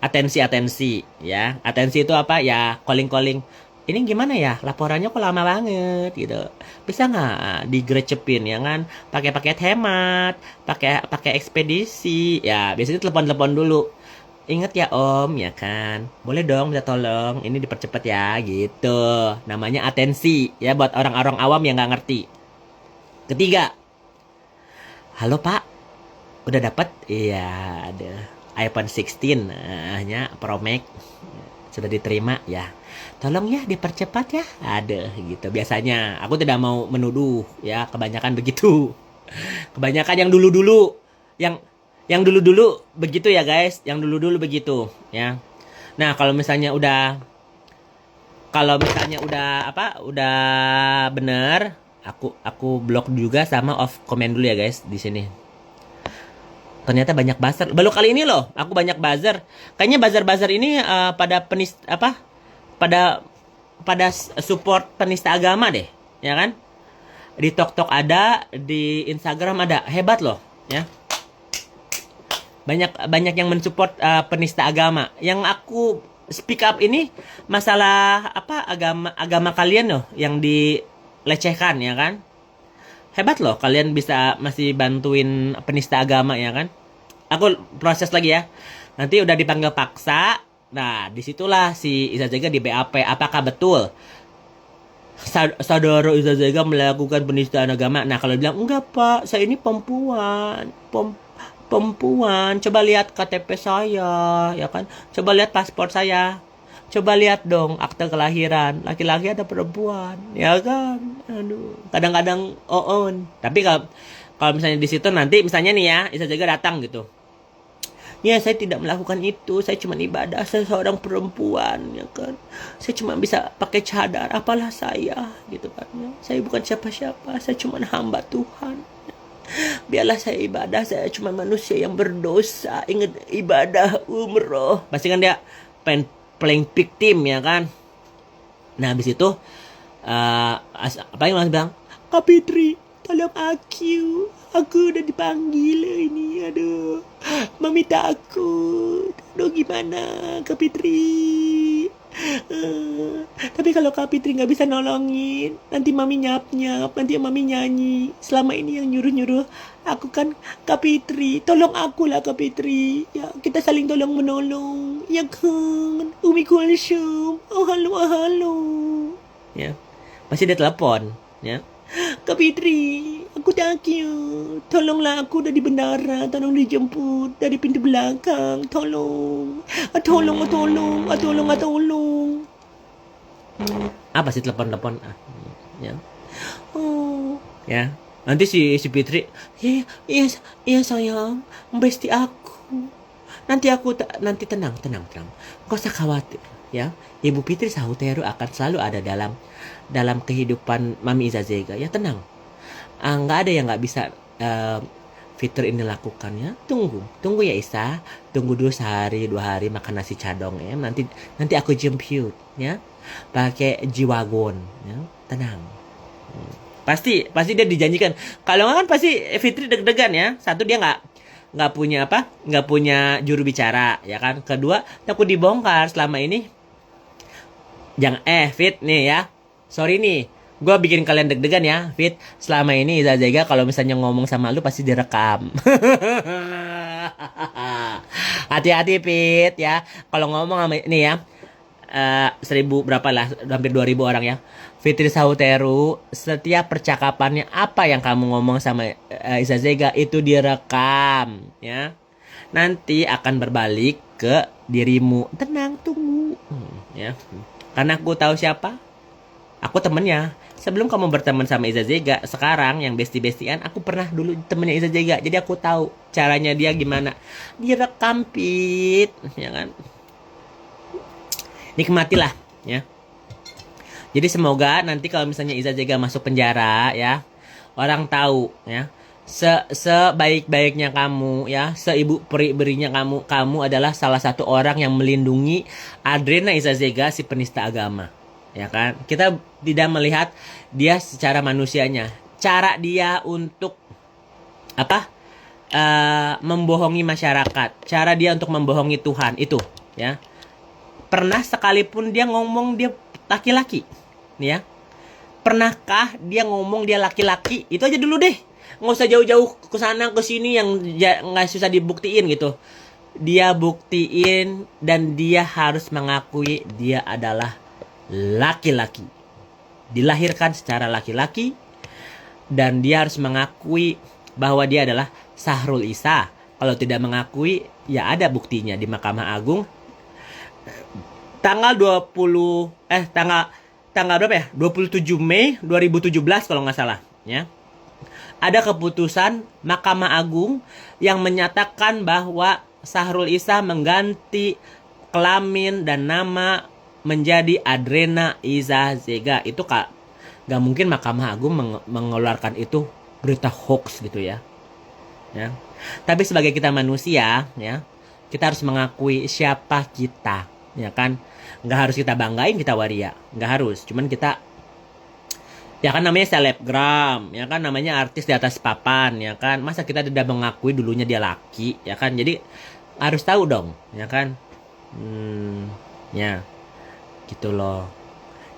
atensi ya. Atensi itu apa ya, calling ini gimana ya, laporannya kok lama banget gitu, bisa nggak digrecepin, ya kan, pakai paket hemat, pakai ekspedisi, ya biasanya telepon dulu, inget ya om, ya kan, boleh dong minta tolong ini dipercepat ya gitu. Namanya atensi ya, buat orang-orang awam yang nggak ngerti. Ketiga, halo pak, udah dapat? Iya, ada iPhone 16 nya Pro Max sudah diterima ya, tolong ya dipercepat ya, ada gitu. Biasanya aku tidak mau menuduh ya, kebanyakan begitu. Kebanyakan yang dulu-dulu begitu ya guys, yang dulu-dulu begitu ya. Nah, kalau misalnya udah udah bener, aku blok juga sama off comment dulu ya guys di sini. Ternyata banyak buzzer. Baru kali ini loh aku banyak buzzer. Kayaknya buzzer ini pada support penista agama deh, ya kan? Di TikTok ada, di Instagram ada. Hebat loh, ya. Banyak yang mensupport penista agama. Yang aku speak up ini masalah agama kalian loh yang dilecehkan, ya kan? Hebat loh, kalian bisa masih bantuin penista agama, ya kan? Aku proses lagi ya. Nanti udah dipanggil paksa. Nah, disitulah si Iza Zega di BAP. Apakah betul saudara Iza Zega melakukan penistaan agama? Nah, kalau bilang enggak pak, saya ini perempuan. Coba lihat KTP saya, ya kan? Coba lihat paspor saya. Coba lihat dong akte kelahiran, laki-laki ada perempuan, ya kan? Aduh, kadang-kadang on. Tapi kalau misalnya di situ nanti misalnya nih ya, Iza Zega datang gitu. Ya, saya tidak melakukan itu, saya cuma ibadah, saya seorang perempuan, ya kan? Saya cuma bisa pakai cadar, apalah saya, gitu kan? Ya. Saya bukan siapa-siapa, saya cuma hamba Tuhan. Biarlah saya ibadah, saya cuma manusia yang berdosa. Ingat ibadah umroh. Pasti kan dia playing victim ya kan. Nah habis itu apa yang Mas bilang? Kak Fitri, tolong aku udah dipanggil ini, aduh. Mami takut. Aduh gimana Kak Fitri? Tapi kalau Kak Fitri nggak bisa nolongin, nanti Mami nyap-nyap, nanti Mami nyanyi. Selama ini yang nyuruh-nyuruh aku kan Kak Fitri. Tolong aku lah Kak Fitri. Ya, kita saling tolong menolong. Ya kan? Umi Kulsum. Oh halo, halo. Ya, pasti dia telepon. Ya. Kak Fitri, aku takut. Tolonglah, aku udah di bandara. Tolong dijemput dari pintu belakang. Tolong. Tolong. Apa sih telepon-telepon? Ya. Oh, ya. Nanti si Fitri, iya sayang, besti aku. Nanti tenang. Kau usah khawatir, ya. Ibu Fitri Sahutero akan selalu ada dalam kehidupan Mami Iza Zega. Ya tenang. Nggak ada yang nggak bisa fitur ini lakukan ya. Tunggu ya Isa. Tunggu dulu sehari 2 hari makan nasi cadong ya. Nanti aku jemput ya. Pakai G-Wagon ya. Tenang. Pasti dia dijanjikan. Kalau nggak kan pasti Fitri deg-degan ya. Satu dia nggak punya juru bicara ya kan. Kedua takut dibongkar selama ini. Fit nih ya. Sorry nih, gue bikin kalian deg-degan ya, Fit. Selama ini Iza Zega kalau misalnya ngomong sama lu pasti direkam. Hati-hati Fit ya. Kalau ngomong sama ini ya, 1000 berapa lah, hampir 2000 orang ya. Fitri Sahutero, setiap percakapannya apa yang kamu ngomong sama Iza Zega itu direkam ya. Nanti akan berbalik ke dirimu. Tenang, tunggu. Ya. Karena aku tahu siapa. Aku temennya. Sebelum kamu berteman sama Iza Zega, sekarang yang besti-bestian, aku pernah dulu temennya Iza Zega. Jadi aku tahu caranya dia gimana. Direkam, Pit. Ya kan? Nikmatilah, ya. Jadi semoga nanti kalau misalnya Iza Zega masuk penjara, ya, orang tahu, ya. Sebaik-baiknya kamu, ya, seibu peri-berinya kamu adalah salah satu orang yang melindungi Adrena Iza Zega, si penista agama. Ya kan, kita tidak melihat dia secara manusianya, cara dia untuk membohongi masyarakat, cara dia untuk membohongi Tuhan itu, ya. Pernah sekalipun dia ngomong dia laki-laki, nih ya. Pernahkah dia ngomong dia laki-laki? Itu aja dulu deh, nggak usah jauh-jauh ke sana ke sini yang nggak susah dibuktiin gitu. Dia buktiin dan dia harus mengakui dia adalah laki-laki, dilahirkan secara laki-laki, dan dia harus mengakui bahwa dia adalah Sahrul Isa. Kalau tidak mengakui, ya ada buktinya di Mahkamah Agung tanggal berapa ya? 27 Mei 2017 kalau nggak salah, ya. Ada keputusan Mahkamah Agung yang menyatakan bahwa Sahrul Isa mengganti kelamin dan nama menjadi Adrena Iza Zega. Itu gak mungkin Mahkamah Agung mengeluarkan itu berita hoax gitu ya. Ya. Tapi sebagai kita manusia, ya, kita harus mengakui siapa kita, ya kan? Nggak harus kita banggain kita waria, nggak harus. Cuman kita, ya kan namanya selebgram, ya kan namanya artis di atas papan, ya kan? Masa kita tidak mengakui dulunya dia laki, ya kan? Jadi harus tahu dong, ya kan? Ya. Gitu loh.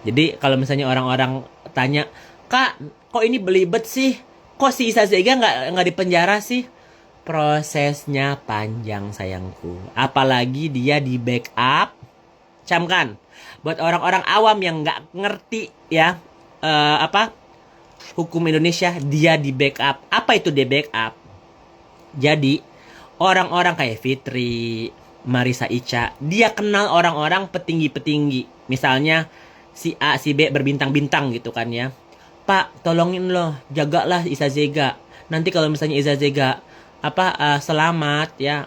Jadi kalau misalnya orang-orang tanya, Kak, kok ini belibet sih? Kok si Iza Zega nggak dipenjara sih? Prosesnya panjang sayangku. Apalagi dia di backup. Camkan. Buat orang-orang awam yang nggak ngerti ya hukum Indonesia, dia di backup. Apa itu di backup? Jadi orang-orang kayak Fitri, Marisa Ica, dia kenal orang-orang petinggi-petinggi. Misalnya si A, si B berbintang-bintang gitu kan ya. Pak, tolongin loh, jagalah Iza Zega. Nanti kalau misalnya Iza Zega selamat ya.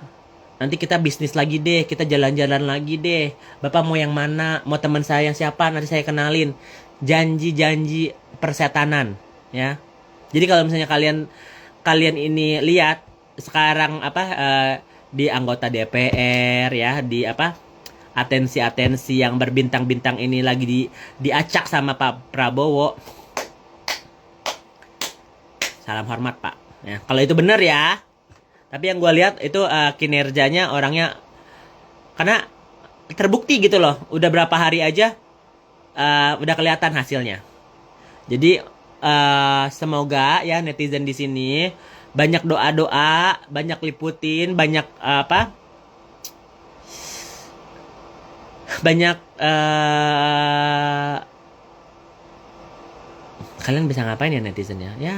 Nanti kita bisnis lagi deh, kita jalan-jalan lagi deh. Bapak mau yang mana? Mau teman saya yang siapa? Nanti saya kenalin. Janji-janji persetanan ya. Jadi kalau misalnya kalian kalian ini lihat sekarang apa di anggota DPR ya, di apa atensi-atensi yang berbintang-bintang ini lagi diacak sama Pak Prabowo. Salam hormat Pak. Ya, kalau itu benar ya. Tapi yang gue lihat itu kinerjanya orangnya, karena terbukti gitu loh. Udah berapa hari aja udah kelihatan hasilnya. Jadi semoga ya netizen di sini banyak doa-doa, banyak liputin, banyak apa? Banyak kalian bisa ngapain ya netizennya? Ya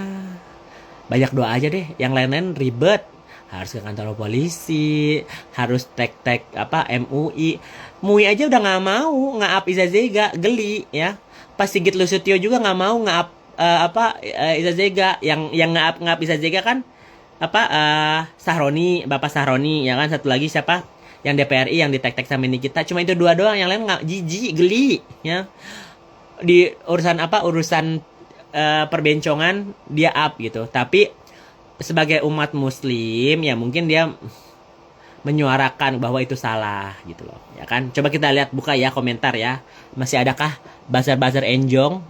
banyak doa aja deh. Yang lain-lain ribet. Harus ke kantor polisi, harus tek-tek apa MUI. MUI aja udah nggak mau nge-up Iza Zega, geli ya. Pas Sigit Lusutio juga nggak mau nge-up Iza Zega. Yang nge-up Iza Zega kan apa Sahroni, Bapak Sahroni ya kan. Satu lagi siapa? Yang DPRI yang ditek-tek sama Nikita. Cuma itu dua doang, yang lain nggak, jijik, geli ya. Di urusan apa? Urusan perbencongan dia up gitu. Tapi sebagai umat muslim ya mungkin dia menyuarakan bahwa itu salah gitu loh ya kan. Coba kita lihat, buka ya komentar ya, masih adakah buzzer-buzzer enjong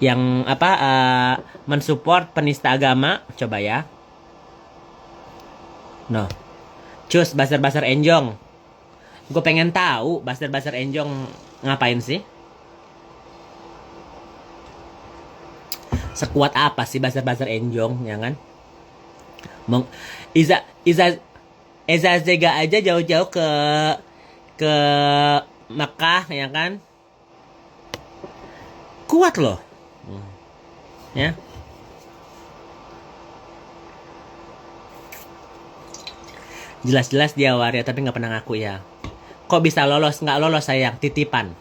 yang apa mensupport penista agama. Coba ya, no cus buzzer-buzzer enjong, gue pengen tahu buzzer-buzzer enjong ngapain sih. Sekuat apa sih buzzer-buzzer enjong ya kan? Iza Zega aja jauh-jauh ke Mekah ya kan? Kuat loh. Ya. Jelas-jelas dia waria tapi nggak pernah ngaku ya. Kok bisa lolos? Nggak lolos sayang, titipan.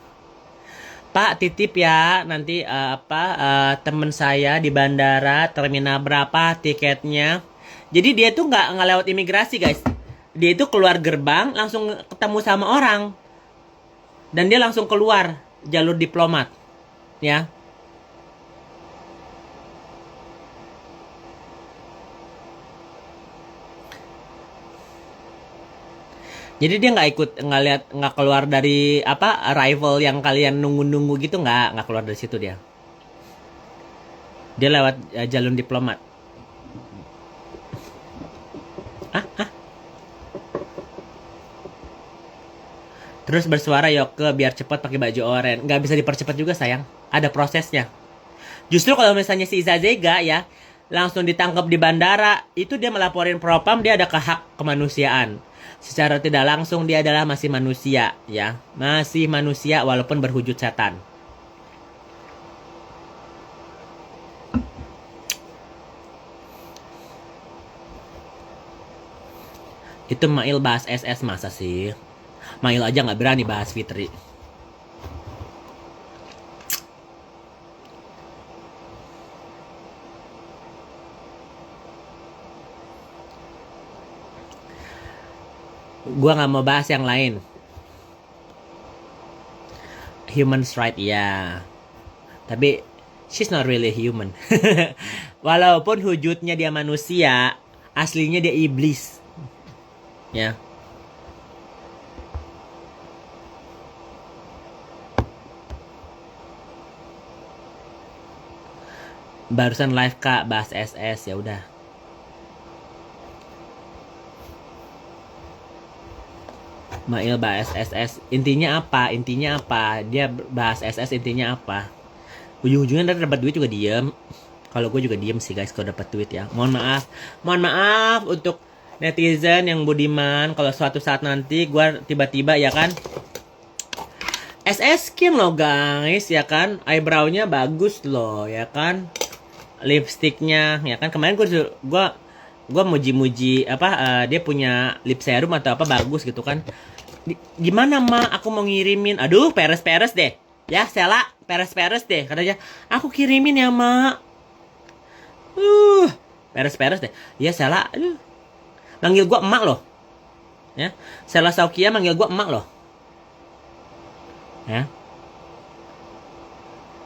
Pak titip ya nanti temen saya di bandara terminal berapa tiketnya. Jadi dia tuh nggak lewat imigrasi guys. Dia itu keluar gerbang langsung ketemu sama orang dan dia langsung keluar jalur diplomat ya. Jadi dia nggak keluar dari apa arrival yang kalian nunggu gitu, nggak keluar dari situ dia. Dia lewat jalur diplomat. Terus bersuara Yoke biar cepat pakai baju oranye. Nggak bisa dipercepat juga sayang. Ada prosesnya. Justru kalau misalnya si Iza Zega ya langsung ditangkap di bandara, itu dia melaporin propam, dia ada hak kemanusiaan. Secara tidak langsung dia adalah masih manusia ya. Masih manusia walaupun berwujud setan. Itu Mail bahas SS masa sih? Mail aja nggak berani bahas Fitri. Gua nggak mau bahas yang lain. Human right ya. Tapi she's not really human. Walaupun wujudnya dia manusia, aslinya dia iblis. Ya. Barusan live Kak bahas SS, ya udah. Mail bahas SS, intinya apa? Dia bahas SS intinya apa? Ujung-ujungnya dapat duit juga diem. Kalau gue juga diem sih guys kalau dapat duit ya. Mohon maaf untuk netizen yang budiman. Kalau suatu saat nanti gue tiba-tiba ya kan SS skin loh guys ya kan, eyebrownya bagus loh ya kan, lipstiknya ya kan. Kemarin gue muji-muji dia punya lip serum atau apa bagus gitu kan. Gimana Ma, aku mau ngirimin. Aduh peres-peres deh ya Sela, peres-peres deh katanya. Aku kirimin ya Ma. Peres-peres deh ya Sela. Manggil gue emak loh ya. Sela Saukia manggil gue emak loh ya.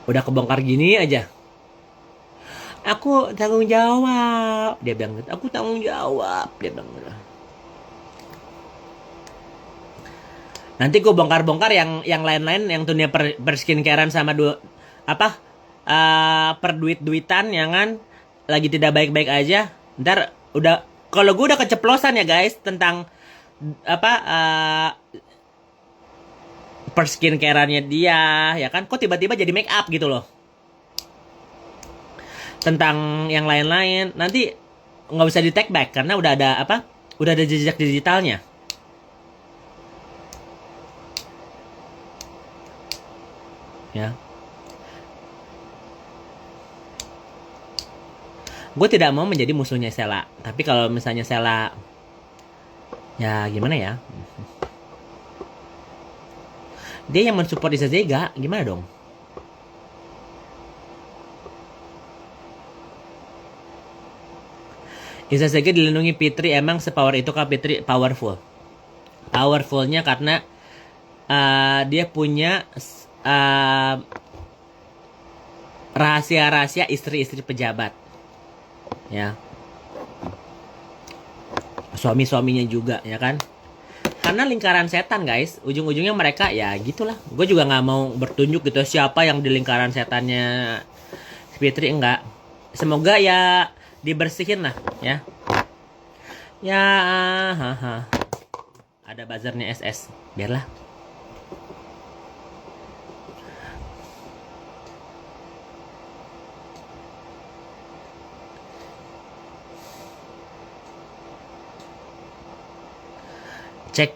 Udah kebongkar gini aja. Aku tanggung jawab. Dia bilang gitu. Aku tanggung jawab. Dia bilang gitu. Nanti gue bongkar-bongkar yang lain-lain yang dunia per skincarean sama apa per duit-duitan yang kan lagi tidak baik-baik aja. Ntar udah kalau gue udah keceplosan ya guys tentang apa per skincareannya dia ya kan kok tiba-tiba jadi make up gitu loh. Tentang yang lain-lain nanti nggak bisa di take back karena udah ada apa? Udah ada jejak digitalnya. Ya. Gue tidak mau menjadi musuhnya Sela. Tapi kalau misalnya Sela ya gimana ya? Dia yang mensupport Isa Zega, gimana dong? Isa Zega dilindungi Fitri, emang sepower itu kah Fitri? Powerful. Powerfulnya karena dia punya rahasia-rahasia istri-istri pejabat. Ya. Suami-suaminya juga, ya kan? Karena lingkaran setan, guys. Ujung-ujungnya mereka, ya gitulah. Gue juga nggak mau bertunjuk gitu siapa yang di lingkaran setannya Fitri, enggak. Semoga ya dibersihin lah, ya. Ya, ada buzzernya SS. Biarlah. Cek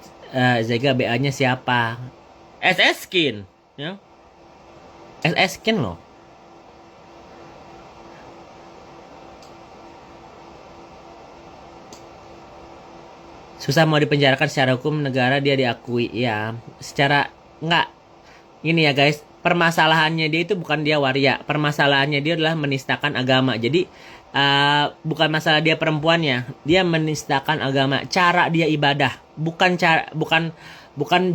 Zega BA-nya siapa? SS Skin, ya. SS Skin loh. Susah mau dipenjarakan secara hukum negara dia diakui ya. Secara enggak. Ini ya guys, permasalahannya dia itu bukan dia waria. Permasalahannya dia adalah menistakan agama. Jadi bukan masalah dia perempuannya, dia menistakan agama, cara dia ibadah, bukan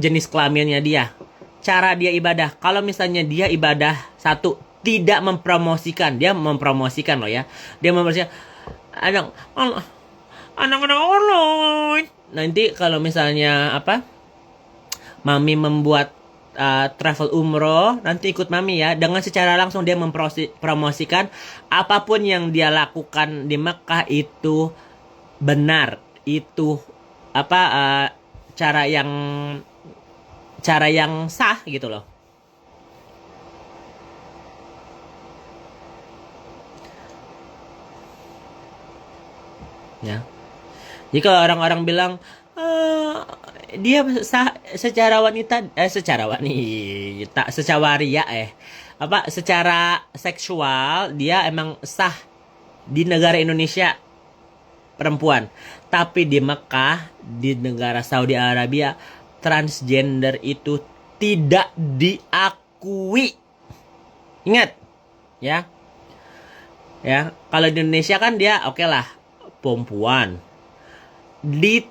jenis kelaminnya dia, cara dia ibadah. Kalau misalnya dia ibadah satu tidak mempromosikan, dia mempromosikan loh ya, dia mempromosikan anak-anak online. Nanti kalau misalnya apa, mami membuat travel umroh, nanti ikut mami ya. Dengan secara langsung dia mempromosikan apapun yang dia lakukan di Mekah itu benar. Itu apa cara yang sah gitu loh. Ya. Jika orang-orang bilang dia secara waria secara seksual dia emang sah di negara Indonesia perempuan, tapi di Mekah, di negara Saudi Arabia, transgender itu tidak diakui. Ingat ya, kalau di Indonesia kan dia oke lah perempuan. Di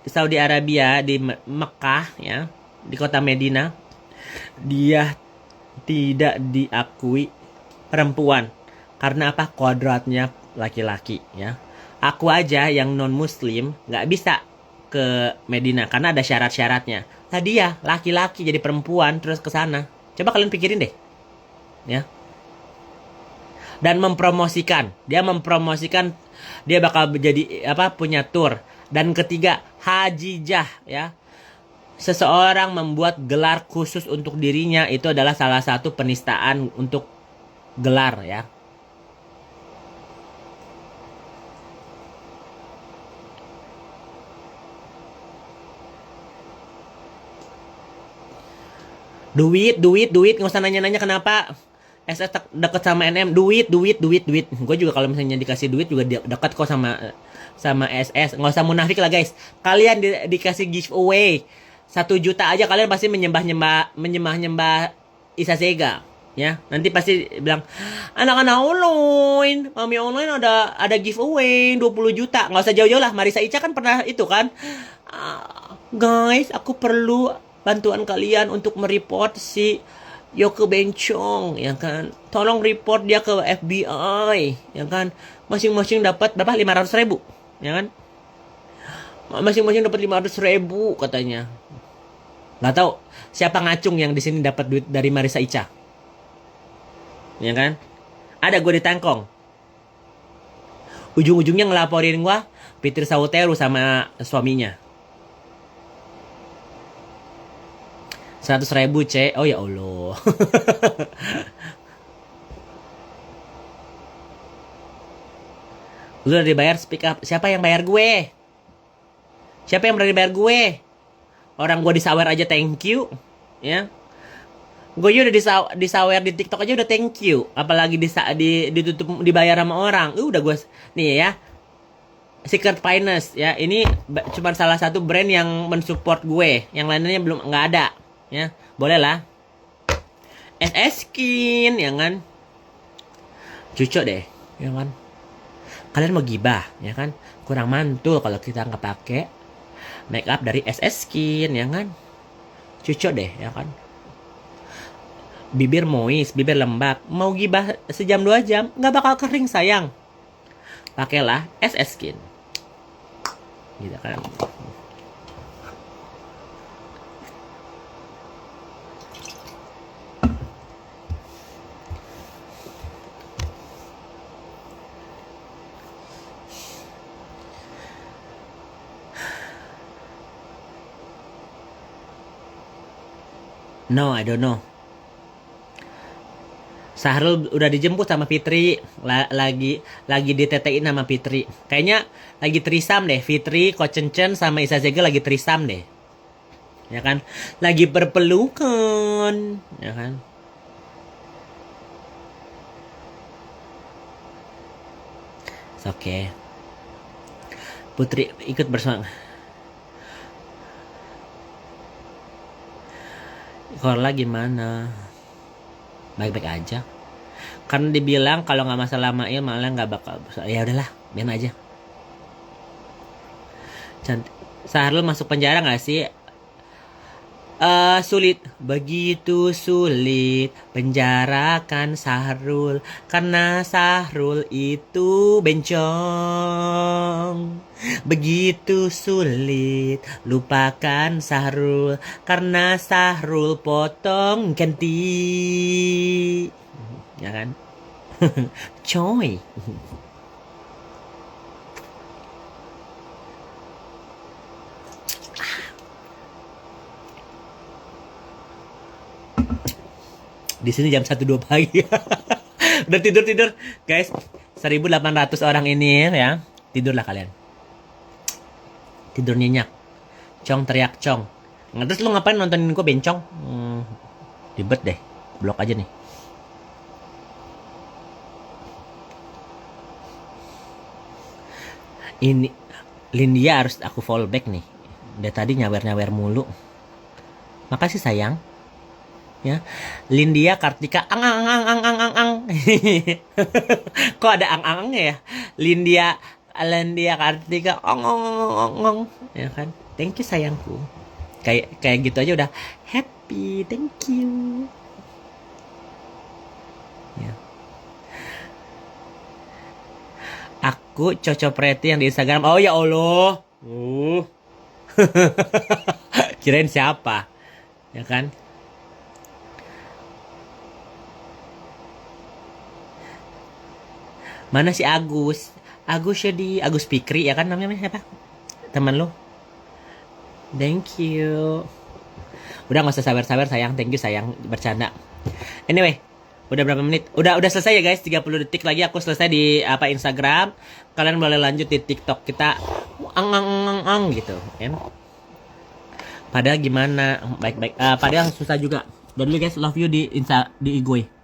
Saudi Arabia, di Mekah ya, di kota Medina, dia tidak diakui perempuan karena apa? Kodratnya laki-laki ya. Aku aja yang non muslim nggak bisa ke Medina karena ada syarat-syaratnya. Nah dia laki-laki jadi perempuan terus ke sana. Coba kalian pikirin deh ya. Dan dia mempromosikan dia bakal jadi punya tour. Dan ketiga, hajijah ya. Seseorang membuat gelar khusus untuk dirinya, itu adalah salah satu penistaan untuk gelar ya. Duit nggak usah nanya-nanya kenapa SS deket sama NM. Duit. Gue juga kalau misalnya dikasih duit juga deket kok sama SS. Nggak usah munafik lah guys. Kalian dikasih giveaway 1 juta aja kalian pasti menyembah Isa Zega ya. Nanti pasti bilang anak-anak online, mami online ada giveaway 20 juta. Nggak usah jauh-jauh lah, Marisa Ica kan pernah itu kan. Guys, aku perlu bantuan kalian untuk mereport si Yo ke bencong, ya kan. Tolong report dia ke FBI, ya kan. Masing-masing dapat berapa? 500.000, ya kan. Masing-masing dapat 500.000 katanya. Nggak tahu siapa ngacung yang di sini dapat duit dari Marissa Ica, ya kan. Ada gue di Tangkong. Ujung-ujungnya ngelaporin gue Fitri Sauteru sama suaminya. 100.000 C. Oh ya Allah. Lu udah dibayar, speak up. Siapa yang bayar gue? Siapa yang berani bayar gue? Orang gue disawer aja thank you, ya. Gue udah disawer di TikTok aja udah thank you. Apalagi ditutup dibayar sama orang. Udah gue nih ya. Secret Finest ya. Ini cuma salah satu brand yang mensupport gue. Yang lainnya belum nggak ada. Ya, boleh lah. SS Skin, ya kan? Cucok deh, ya kan? Kalian mau gibah, ya kan? Kurang mantul kalau kita nggak pakai make up dari SS Skin, ya kan? Cucok deh, ya kan? Bibir moist, bibir lembab. Mau gibah sejam 2 jam, nggak bakal kering sayang. Pakailah SS Skin, gitu kan? No, I don't know. Sahrul udah dijemput sama Fitri, lagi ditetein sama Fitri. Kayaknya lagi trisam deh, Fitri, Ko Cencen sama Isa Zegel lagi trisam deh. Ya kan? Lagi berpelukan, ya kan? Oke. Okay. Putri ikut bersama. Korla gimana? Baik-baik aja. Kan dibilang kalau nggak masalah Mail malah nggak bakal. Ya udahlah, biar aja. Cantik. Sahrul masuk penjara nggak sih? Sulit, begitu sulit penjarakan Sahrul karena Sahrul itu bencong. Begitu sulit lupakan Sahrul karena Sahrul potong ganti, ya kan? Coy. Di sini jam 1-2 pagi. Udah tidur guys. 1.800 orang ini ya. Tidurlah kalian. Tidur nyenyak. Cong teriak cong. Nggak, terus lu ngapain nontonin gue bencong? Ribet deh. Blok aja nih. Ini Lindia harus aku follow back nih. Dia tadi nyawer-nyawer mulu. Makasih sayang. Ya, Lindia Kartika ang. Kok ada ang-angnya ya? Lindia Kartika ong, ya kan? Thank you sayangku. Kayak gitu aja udah happy. Thank you. Ya. Aku Coco Preti yang di Instagram. Oh ya Allah. Kirain siapa? Ya kan? Mana si Agus? Agus Fikri ya kan namanya siapa? Teman lu. Thank you. Udah gak usah sabar-sabar sayang. Thank you sayang. Bercanda. Anyway. Udah berapa menit? Udah selesai ya guys. 30 detik lagi aku selesai di Instagram. Kalian boleh lanjut di TikTok kita. Ang gitu kan. Padahal gimana? Baik-baik. Padahal susah juga. Dan dulu guys, love you di IG.